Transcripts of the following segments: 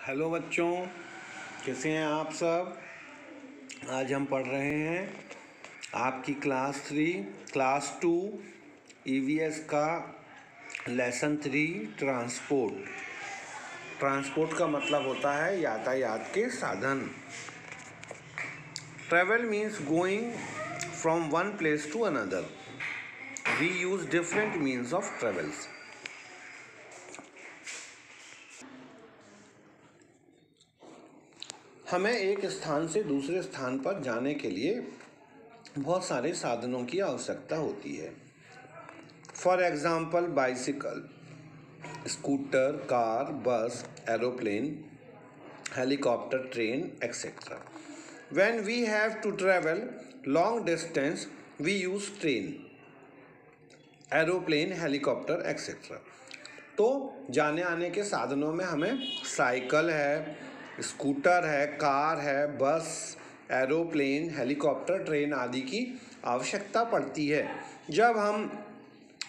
Hello बच्चों, कैसे हैं आप सब। आज हम पढ़ रहे हैं आपकी क्लास 2 ईवीएस का लेसन 3 ट्रांसपोर्ट का मतलब होता है यातायात के साधन। Travel means going from one place to another. We use different means of travels. हमें एक स्थान से दूसरे स्थान पर जाने के लिए बहुत सारे साधनों की आवश्यकता होती है। For example bicycle, scooter, car, bus, aeroplane, helicopter, train, etcetera. When we have to travel long distance we use train, aeroplane, helicopter, etcetera. तो जाने आने के साधनों में हमें साइकिल है, स्कूटर है, कार है, बस, एरोप्लेन, हेलीकॉप्टर, ट्रेन आदि की आवश्यकता पड़ती है। जब हम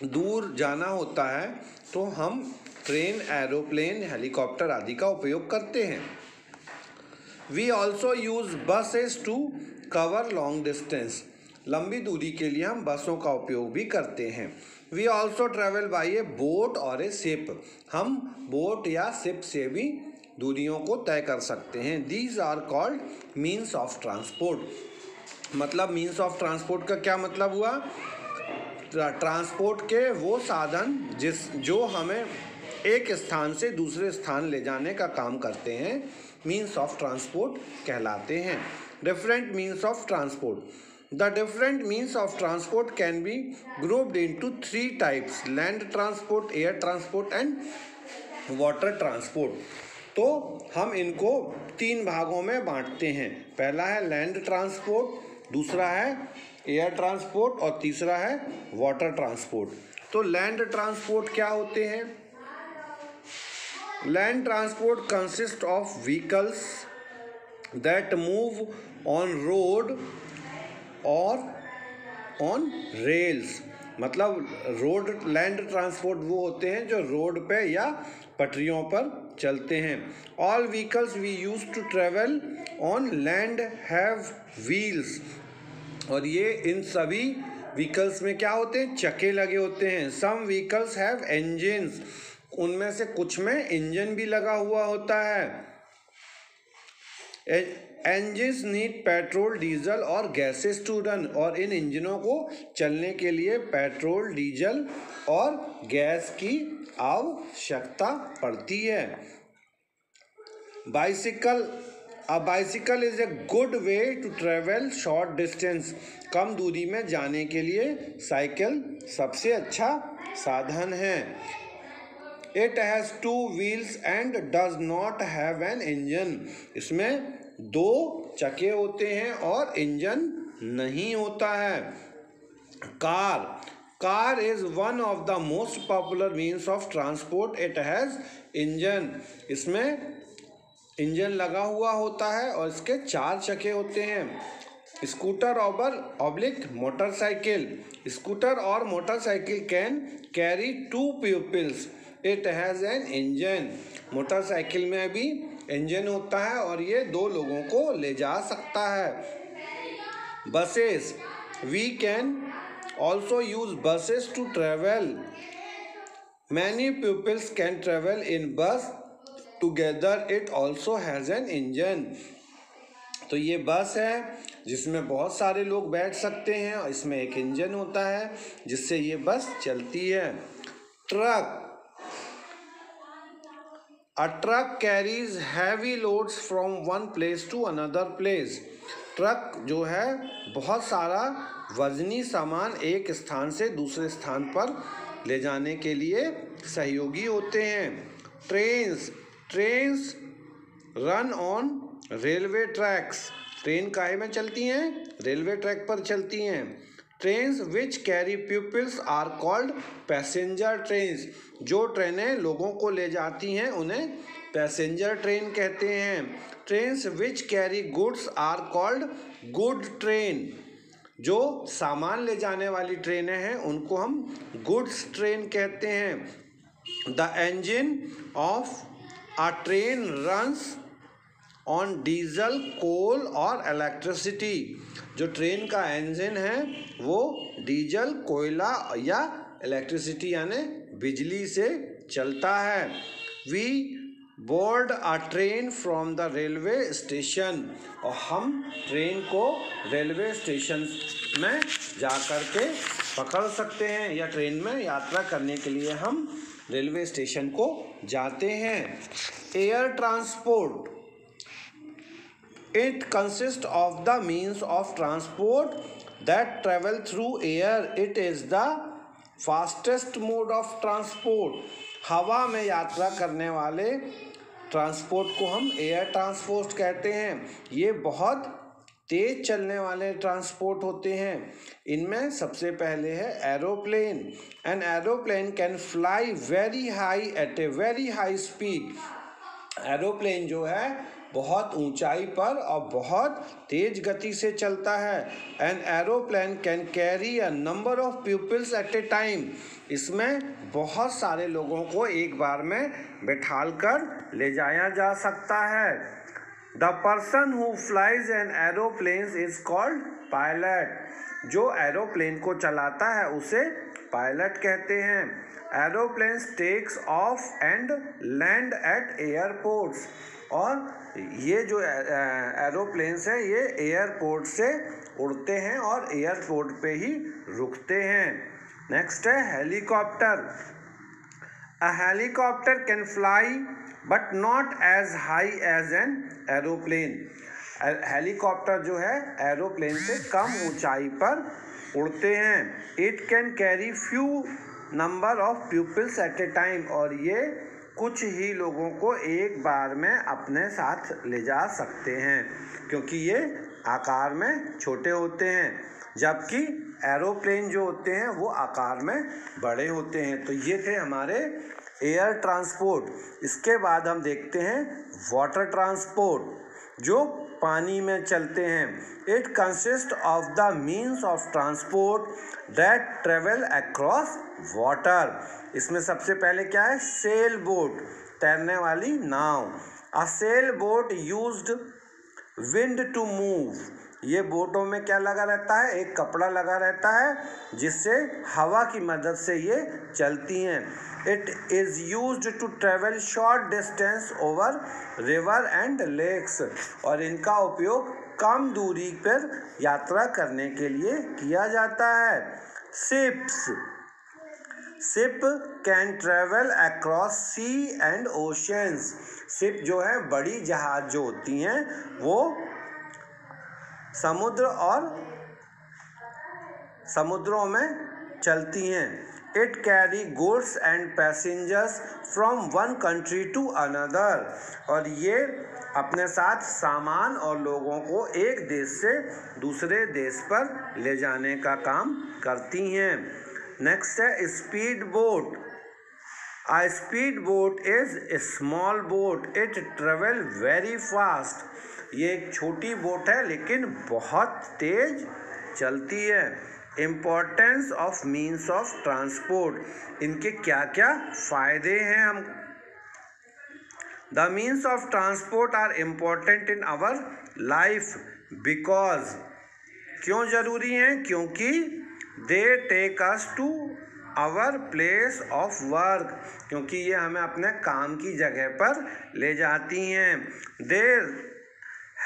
दूर जाना होता है तो हम ट्रेन, एरोप्लेन, हेलीकॉप्टर आदि का उपयोग करते हैं। We also use buses to cover long distance. लंबी दूरी के लिए हम बसों का उपयोग भी करते हैं। We also travel by a boat और ए शिप। हम बोट या शिप से भी दूरियों को तय कर सकते हैं। These are called means of transport. मतलब मीन्स ऑफ ट्रांसपोर्ट का क्या मतलब हुआ? ट्रांसपोर्ट के वो साधन जो हमें एक स्थान से दूसरे स्थान ले जाने का काम करते हैं मीन्स ऑफ ट्रांसपोर्ट कहलाते हैं। Different means of transport. The different means of transport can be grouped into 3 types: land transport, air transport and water transport। तो हम इनको 3 भागों में बांटते हैं। पहला है लैंड ट्रांसपोर्ट, दूसरा है एयर ट्रांसपोर्ट और तीसरा है वाटर ट्रांसपोर्ट। तो लैंड ट्रांसपोर्ट क्या होते हैं? Land transport consist of vehicles that move on road और ऑन रेल्स। मतलब रोड लैंड ट्रांसपोर्ट वो होते हैं जो रोड पे या पटरियों पर चलते हैं। All vehicles we use to travel on land have wheels. और ये इन सभी व्हीकल्स में क्या होते हैं? चक्के लगे होते हैं। सम व्हीकल्स हैव इंजन्स। उनमें से कुछ में इंजन भी लगा हुआ होता है। इंजन्स नीड पेट्रोल, डीजल और गैसेस टू रन। और इन इंजनों को चलने के लिए पेट्रोल, डीजल और गैस की आवश्यकता पड़ती है। Bicycle is a good way to travel short distance. कम दूरी में जाने के लिए साइकिल सबसे अच्छा साधन है। It has 2 wheels and does not have an engine. इसमें 2 चक्के होते हैं और इंजन नहीं होता है। Car is one of the most popular means of transport. It has engine. इसमें इंजन लगा हुआ होता है और इसके 4 चक्के होते हैं। Scooter oblique motorcycle. स्कूटर और motorcycle can carry 2 peoples. It has an engine. Motorcycle में भी इंजन होता है और ये 2 लोगों को ले जा सकता है। Buses, we can also use buses to travel. Many peoples can travel in bus together. It also has an engine. तो ये बस है जिसमें बहुत सारे लोग बैठ सकते हैं और इसमें एक इंजन होता है जिससे ये बस चलती है। Truck, A truck carries heavy loads from one place to another place। Truck जो है बहुत सारा वजनी सामान एक स्थान से दूसरे स्थान पर ले जाने के लिए सहयोगी होते हैं। Trains run on railway tracks. Train काहे में चलती हैं? रेलवे ट्रैक पर चलती हैं। Trains which carry peoples are called passenger trains. जो ट्रेनें लोगों को ले जाती हैं उन्हें पैसेंजर ट्रेन कहते हैं। Trains which carry goods are called good train. जो सामान ले जाने वाली ट्रेनें हैं उनको हम गुड्स ट्रेन कहते हैं। The engine of A train runs on diesel, coal और इलेक्ट्रिसिटी। जो ट्रेन का इंजन है वो डीजल, कोयला या इलेक्ट्रिसिटी यानी बिजली से चलता है। We board a train from the railway station, और हम ट्रेन को रेलवे स्टेशन में जा कर के पकड़ सकते हैं, या ट्रेन में यात्रा करने के लिए हम रेलवे स्टेशन को जाते हैं। Air transport, it consists of the means of transport that travel through air. It is the fastest mode of transport. हवा में यात्रा करने वाले ट्रांसपोर्ट को हम एयर ट्रांसपोर्ट कहते हैं। ये बहुत तेज चलने वाले ट्रांसपोर्ट होते हैं। इनमें सबसे पहले है aeroplane. N aeroplane can fly very high at a very high speed. Aeroplane जो है बहुत ऊंचाई पर और बहुत तेज गति से चलता है। An aeroplane can carry a number of peoples at a time. इसमें बहुत सारे लोगों को एक बार में बैठाल कर ले जाया जा सकता है। The person who flies an aeroplane is called pilot. जो एरोप्लेन को चलाता है उसे पायलट कहते हैं। Aeroplanes takes off and land at airports. और ये जो एरोप्लेन्स है ये एयरपोर्ट से उड़ते हैं और एयरपोर्ट पे ही रुकते हैं। नेक्स्ट है helicopter. A helicopter can fly but not as high as an aeroplane. Helicopter जो है एरोप्लेन से कम ऊंचाई पर उड़ते हैं। It can carry few number of peoples at a time. और ये कुछ ही लोगों को एक बार में अपने साथ ले जा सकते हैं, क्योंकि ये आकार में छोटे होते हैं, जबकि एरोप्लेन जो होते हैं वो आकार में बड़े होते हैं। तो ये थे हमारे एयर ट्रांसपोर्ट। इसके बाद हम देखते हैं वाटर ट्रांसपोर्ट, जो पानी में चलते हैं। It consist of the means of transport that travel across water. इसमें सबसे पहले क्या है, सेल बोट, तैरने वाली नाव। A sail boat used wind to move. ये बोटों में क्या लगा रहता है, एक कपड़ा लगा रहता है जिससे हवा की मदद से ये चलती हैं। It is used to travel short distance over river and lakes. और इनका उपयोग कम दूरी पर यात्रा करने के लिए किया जाता है। Ships, ship can travel across sea and oceans. Ship जो है बड़ी जहाज जो होती हैं वो समुद्र और समुद्रों में चलती हैं। It carry goods and passengers from one country to another. और ये अपने साथ सामान और लोगों को एक देश से दूसरे देश पर ले जाने का काम करती हैं। नेक्स्ट है speed boat. A speed boat is a small boat. It travel very fast. ये एक छोटी बोट है लेकिन बहुत तेज चलती है। Importance of means of transport. इनके क्या क्या फ़ायदे हैं हम। The means of transport are important in our life because, क्यों ज़रूरी हैं, क्योंकि they take us to our place of work, क्योंकि ये हमें अपने काम की जगह पर ले जाती हैं। There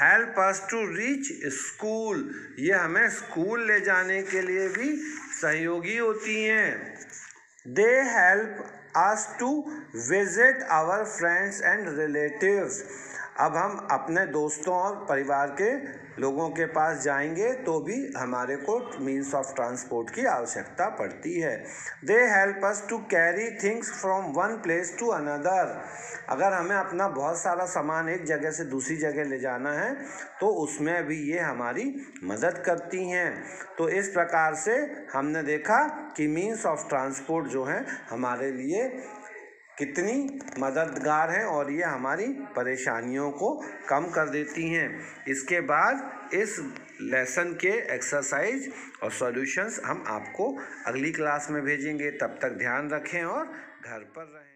help us to reach school, ये हमें स्कूल ले जाने के लिए भी सहयोगी होती हैं। They help us to visit our friends and relatives. अब हम अपने दोस्तों और परिवार के लोगों के पास जाएंगे तो भी हमारे को मीन्स ऑफ ट्रांसपोर्ट की आवश्यकता पड़ती है। They help us to carry things from one place to another. अगर हमें अपना बहुत सारा सामान एक जगह से दूसरी जगह ले जाना है तो उसमें भी ये हमारी मदद करती हैं। तो इस प्रकार से हमने देखा कि मीन्स ऑफ ट्रांसपोर्ट जो है हमारे लिए कितनी मददगार हैं और ये हमारी परेशानियों को कम कर देती हैं। इसके बाद इस लेसन के एक्सरसाइज और सॉल्यूशंस हम आपको अगली क्लास में भेजेंगे। तब तक ध्यान रखें और घर पर रहें।